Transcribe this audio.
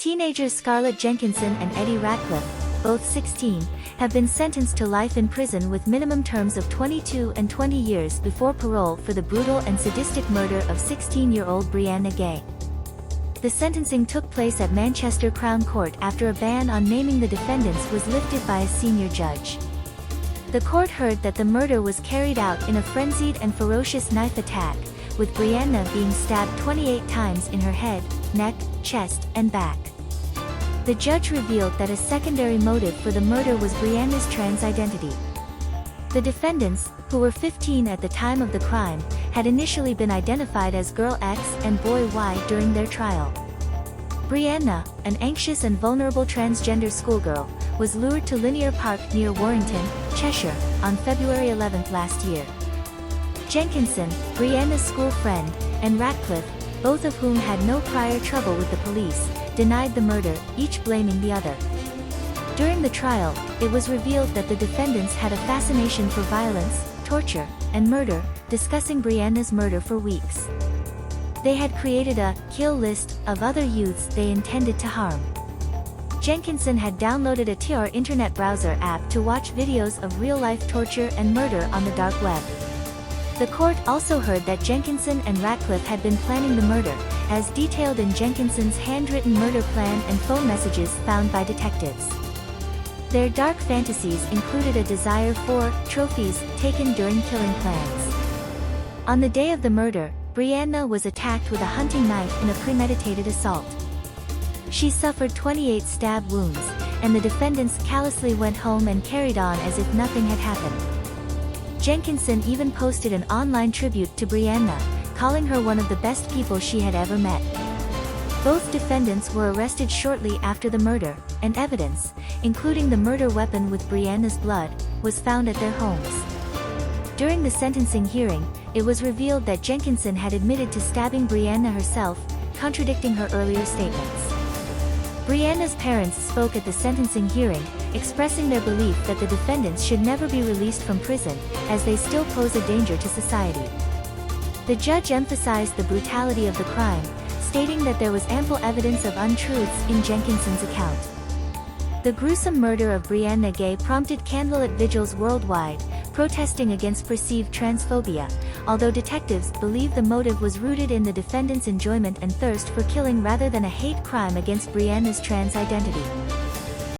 Teenagers Scarlett Jenkinson and Eddie Ratcliffe, both 16, have been sentenced to life in prison with minimum terms of 22 and 20 years before parole for the brutal and sadistic murder of 16-year-old Brianna Ghey. The sentencing took place at Manchester Crown Court after a ban on naming the defendants was lifted by a senior judge. The court heard that the murder was carried out in a frenzied and ferocious knife attack, with Brianna being stabbed 28 times in her head, neck, chest, and back. The judge revealed that a secondary motive for the murder was Brianna's trans identity. The defendants, who were 15 at the time of the crime, had initially been identified as Girl X and Boy Y during their trial. Brianna, an anxious and vulnerable transgender schoolgirl, was lured to Linear Park near Warrington, Cheshire, on February 11 last year. Jenkinson, Brianna's school friend, and Ratcliffe, both of whom had no prior trouble with the police, denied the murder, each blaming the other. During the trial, it was revealed that the defendants had a fascination for violence, torture, and murder, discussing Brianna's murder for weeks. They had created a kill list of other youths they intended to harm. Jenkinson had downloaded a Tor internet browser app to watch videos of real-life torture and murder on the dark web. The court also heard that Jenkinson and Ratcliffe had been planning the murder, as detailed in Jenkinson's handwritten murder plan and phone messages found by detectives. Their dark fantasies included a desire for trophies taken during killing plans. On the day of the murder, Brianna was attacked with a hunting knife in a premeditated assault. She suffered 28 stab wounds, and the defendants callously went home and carried on as if nothing had happened. Jenkinson even posted an online tribute to Brianna, calling her one of the best people she had ever met. Both defendants were arrested shortly after the murder, and evidence, including the murder weapon with Brianna's blood, was found at their homes. During the sentencing hearing, it was revealed that Jenkinson had admitted to stabbing Brianna herself, contradicting her earlier statements. Brianna's parents spoke at the sentencing hearing, expressing their belief that the defendants should never be released from prison, as they still pose a danger to society. The judge emphasized the brutality of the crime, stating that there was ample evidence of untruths in Jenkinson's account. The gruesome murder of Brianna Ghey prompted candlelit vigils worldwide, protesting against perceived transphobia, although detectives believe the motive was rooted in the defendants' enjoyment and thirst for killing rather than a hate crime against Brianna's trans identity.